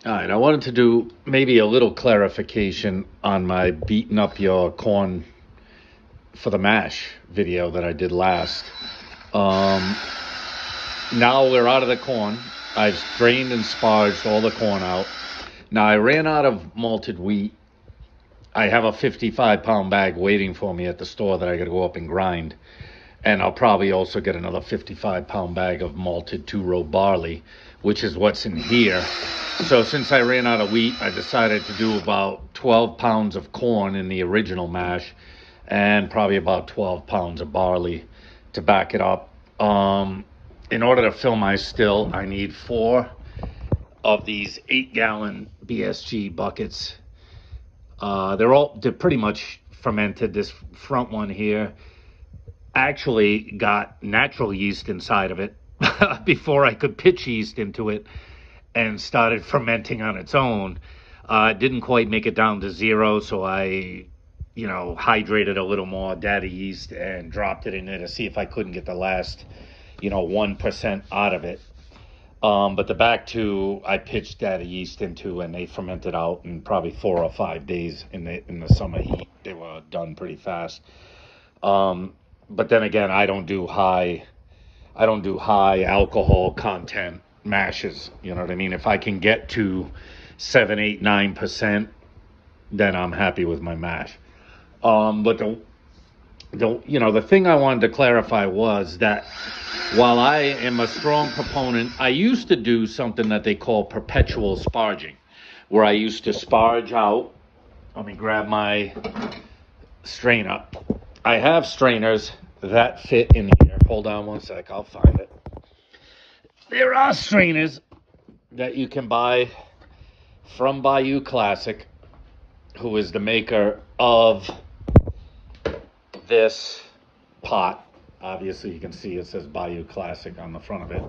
All right, I wanted to do maybe a little clarification on my beating up your corn for the mash video that I did last. Now we're out of the corn. I've drained and sparged all the corn out. Now I ran out of malted wheat. I have a 55-pound bag waiting for me at the store that I got to go up and grind. And I'll probably also get another 55-pound bag of malted two-row barley, which is what's in here. So since I ran out of wheat, I decided to do about 12 pounds of corn in the original mash and probably about 12 pounds of barley to back it up. In order to fill my still, I need 4 of these 8-gallon BSG buckets. They're pretty much fermented. This front one here actually got natural yeast inside of it before I could pitch yeast into it and started fermenting on its own. Didn't quite make it down to 0, so I, hydrated a little more daddy yeast and dropped it in there to see if I couldn't get the last, 1% out of it. But the back 2, I pitched daddy yeast into, and they fermented out in probably 4 or 5 days in the summer heat. They were done pretty fast. But then again, I don't do high alcohol content mashes. You know what I mean? If I can get to 7, 8, 9%, then I'm happy with my mash. But the thing I wanted to clarify was that while I am a strong proponent, I used to do something that they call perpetual sparging, where I used to sparge out. Let me grab my strainer. I have strainers that fit in here. Hold on one sec, I'll find it. There are strainers that you can buy from Bayou Classic, who is the maker of this pot. Obviously, you can see it says Bayou Classic on the front of it.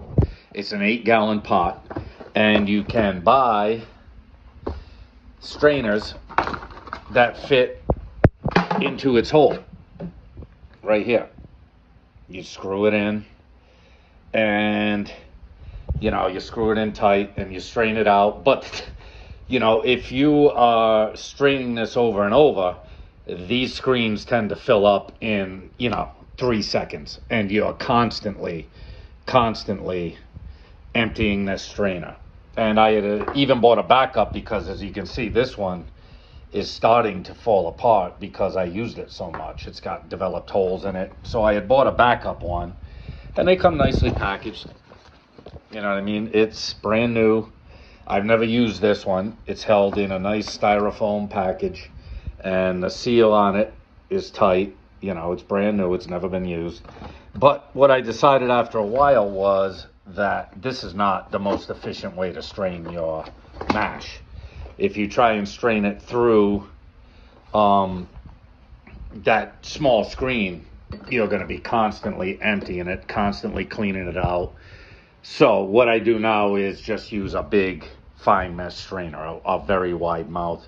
It's an 8-gallon pot, and you can buy strainers that fit into its hole right here. You screw it in, and you screw it in tight and you strain it out. But if you are straining this over and over, these screens tend to fill up in 3 seconds, and you're constantly emptying this strainer. And I had even bought a backup because, as you can see, this one is starting to fall apart because I used it so much. It's got developed holes in it. So I had bought a backup one, and they come nicely packaged. You know what I mean? It's brand new. I've never used this one. It's held in a nice styrofoam package, and the seal on it is tight. It's brand new. It's never been used. But what I decided after a while was that this is not the most efficient way to strain your mash. If you try and strain it through that small screen, you're going to be constantly emptying it, constantly cleaning it out. So what I do now is just use a big fine mesh strainer, a very wide mouth.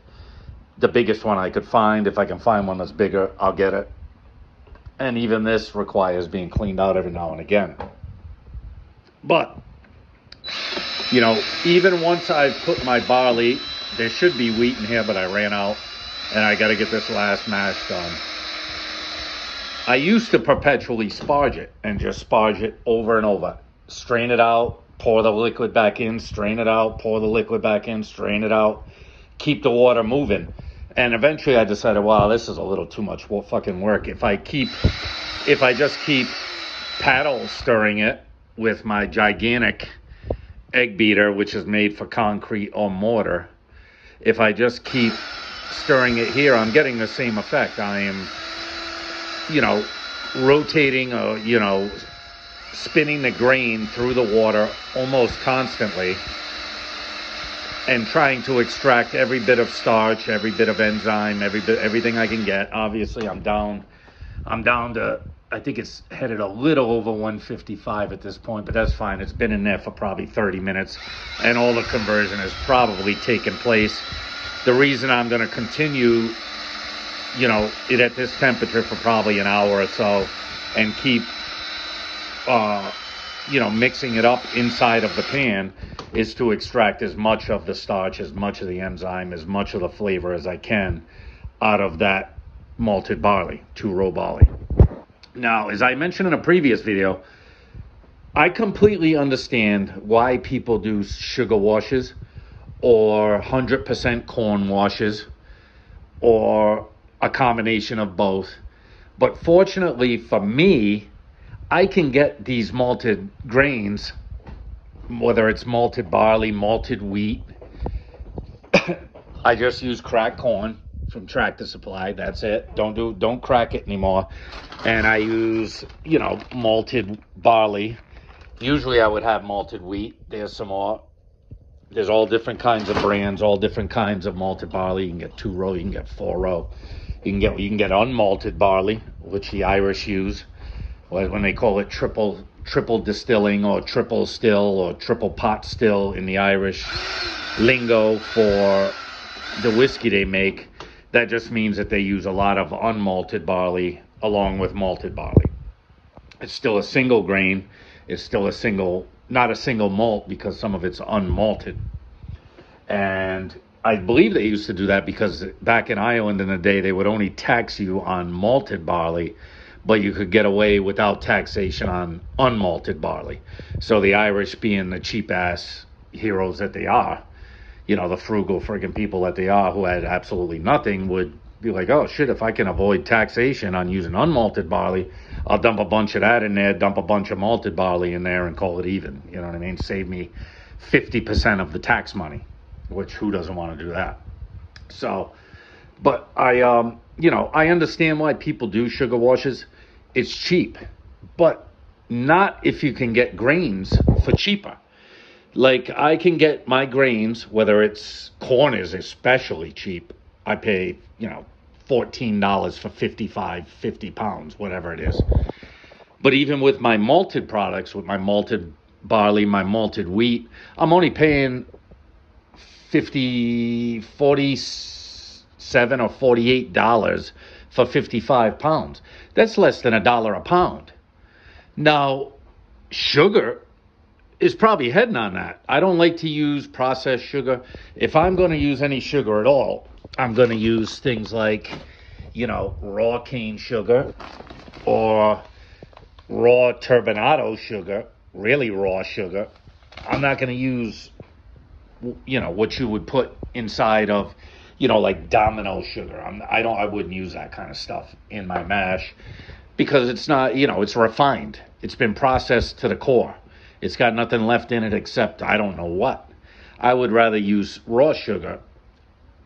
The biggest one I could find. If I can find one that's bigger, I'll get it. And even this requires being cleaned out every now and again. But, even once I've put my barley, there should be wheat in here, but I ran out, and I got to get this last mash done. I used to perpetually sparge it and just sparge it over and over. Strain it out, pour the liquid back in, strain it out, pour the liquid back in, strain it out, keep the water moving. And eventually I decided, wow, this is a little too much fucking work. If I just keep paddle stirring it with my gigantic egg beater, which is made for concrete or mortar, if I just keep stirring it here, I'm getting the same effect. I am, rotating or, spinning the grain through the water almost constantly and trying to extract every bit of starch, every bit of enzyme, everything I can get. Obviously, I'm down to, I think it's headed a little over 155 at this point, but that's fine. It's been in there for probably 30 minutes, and all the conversion has probably taken place. The reason I'm going to continue, it at this temperature for probably an hour or so and keep mixing it up inside of the pan is to extract as much of the starch, as much of the enzyme, as much of the flavor as I can out of that malted barley, 2-row barley. Now, as I mentioned in a previous video, I completely understand why people do sugar washes or 100% corn washes or a combination of both. But fortunately for me, I can get these malted grains, whether it's malted barley, malted wheat. I just use cracked corn from Tractor Supply. That's it. Don't crack it anymore. And I use, malted barley. Usually I would have malted wheat. There's some more. There's all different kinds of brands, all different kinds of malted barley. You can get 2-row, you can get 4-row. You can get unmalted barley, which the Irish use, when they call it triple distilling or triple still or triple pot still in the Irish lingo for the whiskey they make. That just means that they use a lot of unmalted barley along with malted barley. It's still a single grain. It's still not a single malt because some of it's unmalted. And I believe they used to do that because back in Ireland in the day, they would only tax you on malted barley, but you could get away without taxation on unmalted barley. So the Irish, being the cheap-ass heroes that they are, the frugal friggin' people that they are who had absolutely nothing, would be like, oh, shit, if I can avoid taxation on using unmalted barley, I'll dump a bunch of that in there, dump a bunch of malted barley in there, and call it even. You know what I mean? Save me 50% of the tax money, which who doesn't want to do that? So, but I understand why people do sugar washes. It's cheap, but not if you can get grains for cheaper. Like, I can get my grains, whether it's corn is especially cheap. I pay, $14 for 50 pounds, whatever it is. But even with my malted products, with my malted barley, my malted wheat, I'm only paying 47 or $48 for 55 pounds. That's less than $1 a pound. Now, sugar is probably heading on that. I don't like to use processed sugar. If I'm going to use any sugar at all, I'm going to use things like, raw cane sugar or raw turbinado sugar, really raw sugar. I'm not going to use, what you would put inside of, like Domino sugar. I wouldn't use that kind of stuff in my mash because it's not, it's refined. It's been processed to the core. It's got nothing left in it except I don't know what. I would rather use raw sugar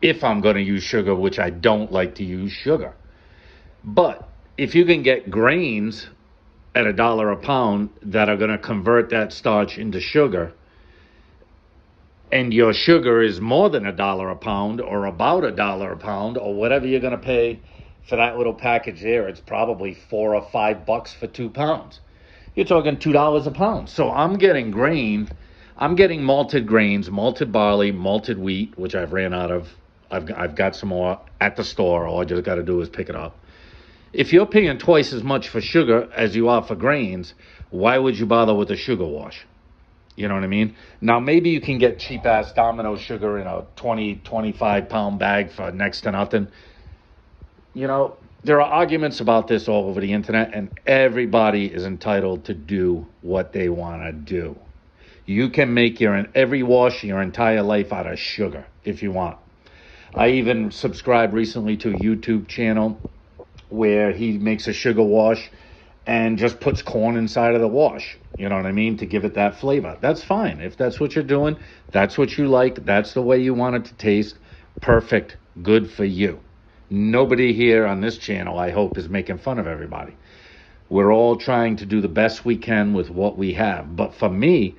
if I'm going to use sugar, which I don't like to use sugar. But if you can get grains at $1 a pound that are going to convert that starch into sugar, and your sugar is more than $1 a pound or about $1 a pound or whatever you're going to pay for that little package there, it's probably $4 or $5 for 2 pounds. You're talking $2 a pound. So I'm getting malted grains, malted barley, malted wheat, which I've ran out of. I've got some more at the store. All I just got to do is pick it up. If you're paying twice as much for sugar as you are for grains, why would you bother with a sugar wash? You know what I mean? Now, maybe you can get cheap-ass Domino sugar in a 25-pound bag for next to nothing. There are arguments about this all over the internet, and everybody is entitled to do what they want to do. You can make every wash your entire life out of sugar if you want. I even subscribed recently to a YouTube channel where he makes a sugar wash and just puts corn inside of the wash, you know what I mean, to give it that flavor. That's fine. If that's what you're doing, that's what you like, that's the way you want it to taste, perfect, good for you. Nobody here on this channel, I hope, is making fun of everybody. We're all trying to do the best we can with what we have. But for me,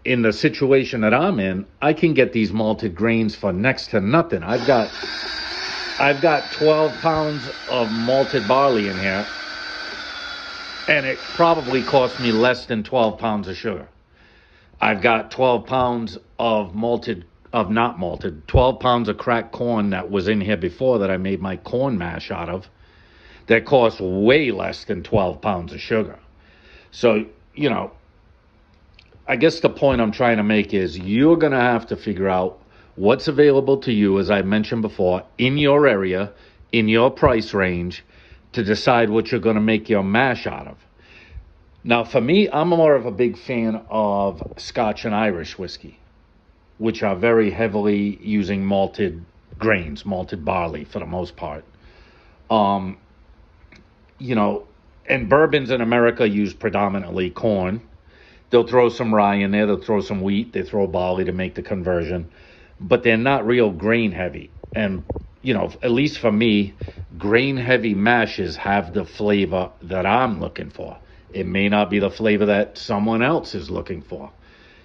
in the situation that I'm in, I can get these malted grains for next to nothing. I've got 12 pounds of malted barley in here, and it probably cost me less than 12 pounds of sugar. I've got 12 pounds of 12 pounds of cracked corn that was in here before that I made my corn mash out of, that cost way less than 12 pounds of sugar. So, I guess the point I'm trying to make is you're going to have to figure out what's available to you, as I mentioned before, in your area, in your price range, to decide what you're going to make your mash out of. Now, for me, I'm more of a big fan of Scotch and Irish whiskey, which are very heavily using malted grains, malted barley for the most part. And bourbons in America use predominantly corn. They'll throw some rye in there, they'll throw some wheat, they throw barley to make the conversion, but they're not real grain heavy. And, at least for me, grain heavy mashes have the flavor that I'm looking for. It may not be the flavor that someone else is looking for.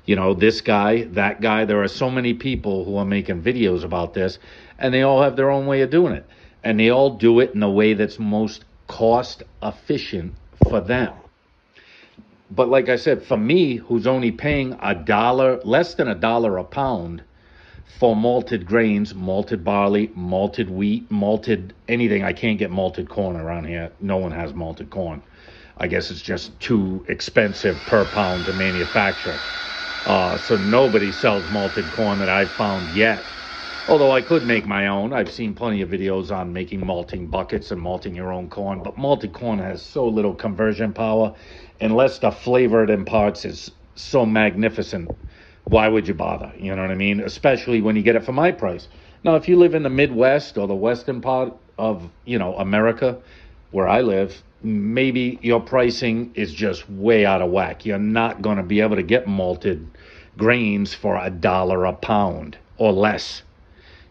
This guy, that guy, there are so many people who are making videos about this, and they all have their own way of doing it. And they all do it in a way that's most cost efficient for them. But like I said, for me, who's only paying less than $1 a pound for malted grains, malted barley, malted wheat, malted anything. I can't get malted corn around here. No one has malted corn. I guess it's just too expensive per pound to manufacture. So nobody sells malted corn that I've found yet. Although I could make my own. I've seen plenty of videos on making malting buckets and malting your own corn. But malted corn has so little conversion power. Unless the flavor it imparts is so magnificent, why would you bother? You know what I mean? Especially when you get it for my price. Now, if you live in the Midwest or the western part of, America, where I live, maybe your pricing is just way out of whack. You're not going to be able to get malted grains for $1 a pound or less.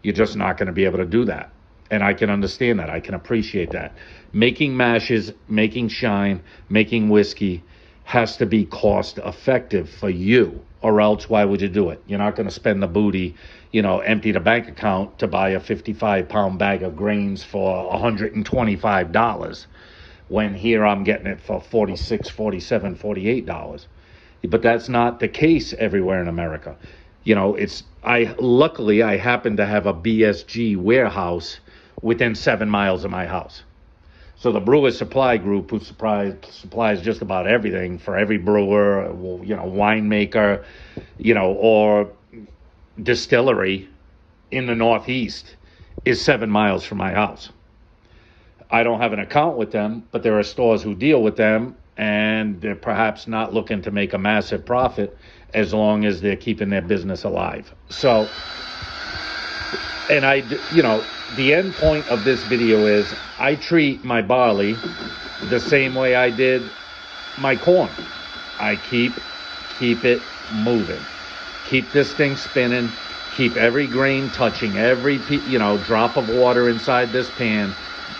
You're just not going to be able to do that. And I can understand that. I can appreciate that. Making mashes, making shine, making whiskey has to be cost effective for you, or else why would you do it? You're not going to spend the booty, empty the bank account to buy a 55-pound bag of grains for $125, when here I'm getting it for $46, $47, $48. But that's not the case everywhere in America. Luckily I happen to have a BSG warehouse within 7 miles of my house. So the Brewer Supply Group, who supplies just about everything for every brewer, winemaker, or distillery in the Northeast, is 7 miles from my house. I don't have an account with them, but there are stores who deal with them, and they're perhaps not looking to make a massive profit as long as they're keeping their business alive. So, and the end point of this video is I treat my barley the same way I did my corn. I keep it moving. Keep this thing spinning. Keep every grain touching every drop of water inside this pan.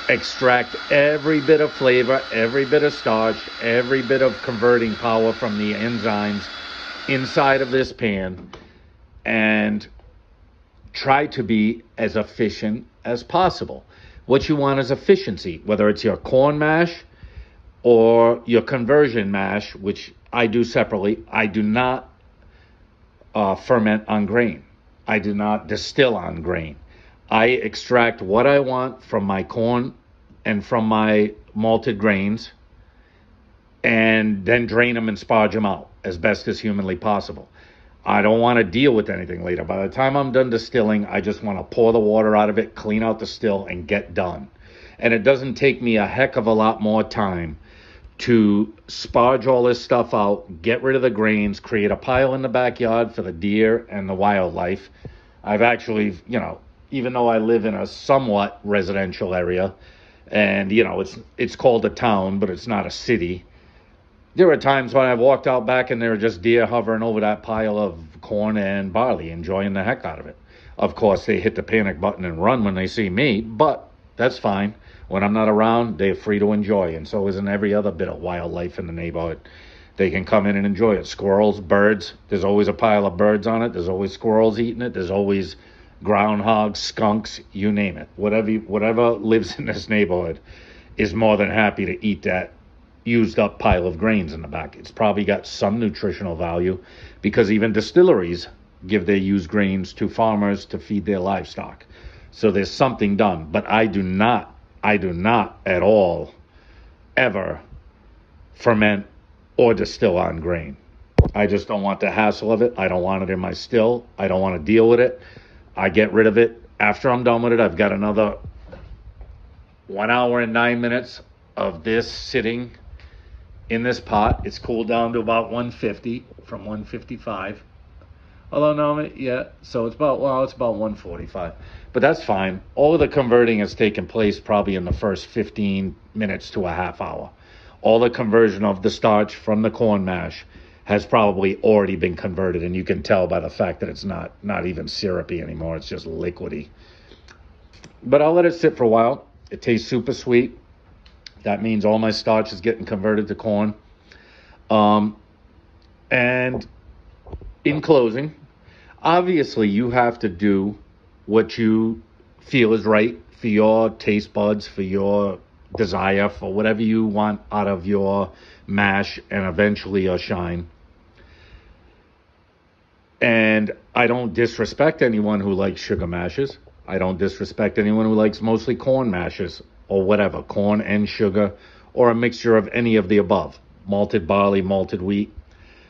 Extract every bit of flavor, every bit of starch, every bit of converting power from the enzymes inside of this pan, and try to be as efficient as possible. What you want is efficiency, whether it's your corn mash or your conversion mash, which I do separately. I do not ferment on grain. I do not distill on grain. I extract what I want from my corn and from my malted grains, and then drain them and sparge them out as best as humanly possible. I don't want to deal with anything later. By the time I'm done distilling, I just want to pour the water out of it, clean out the still, and get done. And it doesn't take me a heck of a lot more time to sparge all this stuff out, get rid of the grains, create a pile in the backyard for the deer and the wildlife. I've actually, even though I live in a somewhat residential area, and, it's called a town, but it's not a city, there are times when I've walked out back and there are just deer hovering over that pile of corn and barley, enjoying the heck out of it. Of course, they hit the panic button and run when they see me, but that's fine. When I'm not around, they're free to enjoy, and so isn't every other bit of wildlife in the neighborhood. They can come in and enjoy it. Squirrels, birds, there's always a pile of birds on it. There's always squirrels eating it. There's always groundhogs, skunks, you name it. Whatever lives in this neighborhood is more than happy to eat that used up pile of grains in the back. It's probably got some nutritional value, because even distilleries give their used grains to farmers to feed their livestock. So there's something done. But I do not at all ever ferment or distill on grain. I just don't want the hassle of it. I don't want it in my still. I don't want to deal with it. I get rid of it. After I'm done with it, I've got another 1 hour and 9 minutes of this sitting in this pot. It's cooled down to about 150 from 155. Although, no, yeah, so it's about 145. But that's fine. All of the converting has taken place probably in the first 15 minutes to a half hour. All the conversion of the starch from the corn mash has probably already been converted, and you can tell by the fact that it's not even syrupy anymore. It's just liquidy. But I'll let it sit for a while. It tastes super sweet. That means all my starch is getting converted to corn. And in closing, obviously you have to do what you feel is right for your taste buds, for your desire, for whatever you want out of your mash and eventually your shine. And I don't disrespect anyone who likes sugar mashes. I don't disrespect anyone who likes mostly corn mashes or whatever, corn and sugar, or a mixture of any of the above, malted barley, malted wheat.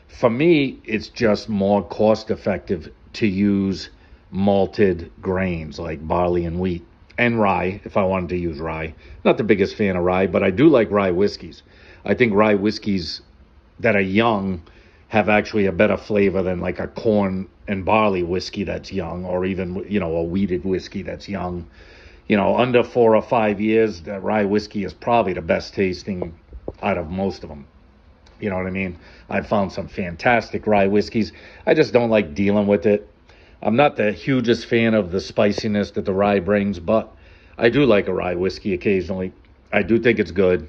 For me, it's just more cost effective to use malted grains like barley and wheat and rye, if I wanted to use rye. Not the biggest fan of rye, but I do like rye whiskeys. I think rye whiskeys that are young have actually a better flavor than like a corn and barley whiskey that's young, or even, a wheated whiskey that's young. Under 4 or 5 years, that rye whiskey is probably the best tasting out of most of them. You know what I mean? I've found some fantastic rye whiskeys. I just don't like dealing with it. I'm not the hugest fan of the spiciness that the rye brings, but I do like a rye whiskey occasionally. I do think it's good,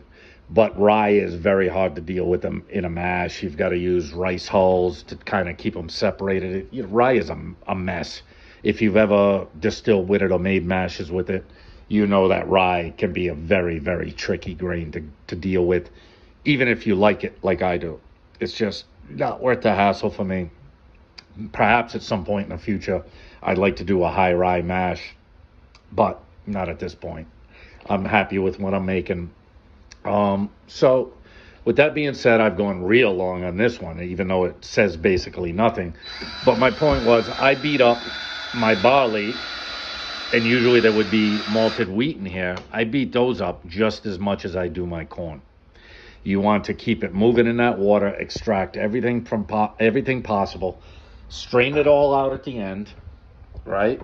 but rye is very hard to deal with them in a mash. You've got to use rice hulls to kind of keep them separated. Rye is a mess. If you've ever distilled with it or made mashes with it, you know that rye can be a very, very tricky grain to deal with, even if you like it like I do. It's just not worth the hassle for me. Perhaps at some point in the future, I'd like to do a high rye mash, but not at this point. I'm happy with what I'm making. So with that being said, I've gone real long on this one, even though it says basically nothing. But my point was, I beat up my barley, and usually there would be malted wheat in here. I beat those up just as much as I do my corn. You want to keep it moving in that water, extract everything from everything possible, strain it all out at the end, right?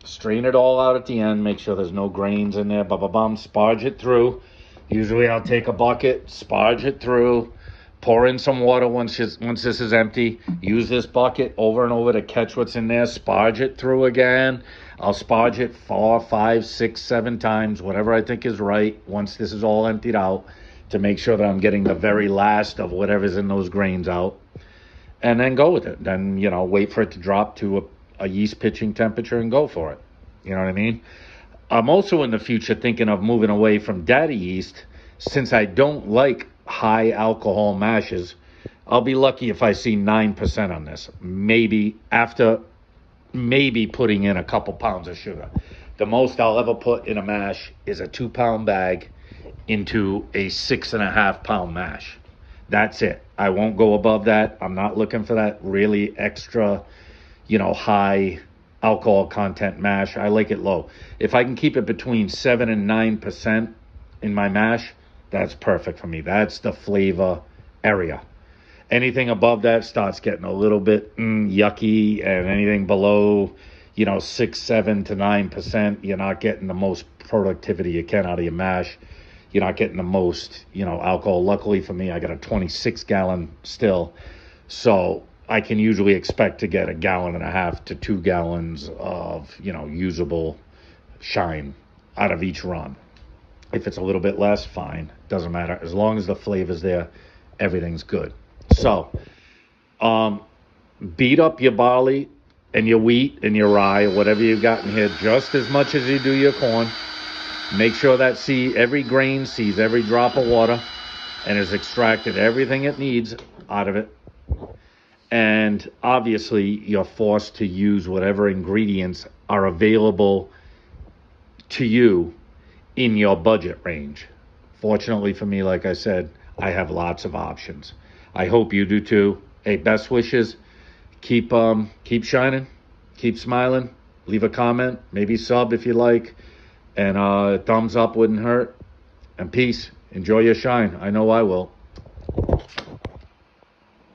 Strain it all out at the end, make sure there's no grains in there, sparge it through. Usually I'll take a bucket, sparge it through, pour in some water once this is empty, use this bucket over and over to catch what's in there, sparge it through again. I'll sparge it 4, 5, 6, 7 times, whatever I think is right, once this is all emptied out, to make sure that I'm getting the very last of whatever's in those grains out. And then go with it. Then, wait for it to drop to a yeast pitching temperature and go for it. You know what I mean? I'm also in the future thinking of moving away from daddy yeast, since I don't like high alcohol mashes. I'll be lucky if I see 9% on this. Maybe putting in a couple pounds of sugar. The most I'll ever put in a mash is a 2-pound bag into a 6.5 pound mash. That's it. I won't go above that. I'm not looking for that really extra, high alcohol content mash. I like it low. If I can keep it between 7 and 9% in my mash, that's perfect for me. That's the flavor area. Anything above that starts getting a little bit yucky, and anything below, 6, 7 to 9%, you're not getting the most productivity you can out of your mash. You're not getting the most, alcohol. Luckily for me, I got a 26-gallon still, so I can usually expect to get 1.5 gallons to 2 gallons of, usable shine out of each run. If it's a little bit less, fine. Doesn't matter. As long as the flavor's there, everything's good. So, beat up your barley and your wheat and your rye, whatever you've got in here, just as much as you do your corn. Make sure that every grain sees every drop of water and has extracted everything it needs out of it. And obviously, you're forced to use whatever ingredients are available to you in your budget range. Fortunately for me, like I said, I have lots of options. I hope you do too. Hey, best wishes. Keep shining, keep smiling. Leave a comment, maybe sub if you like, and thumbs up wouldn't hurt. And peace. Enjoy your shine. I know I will.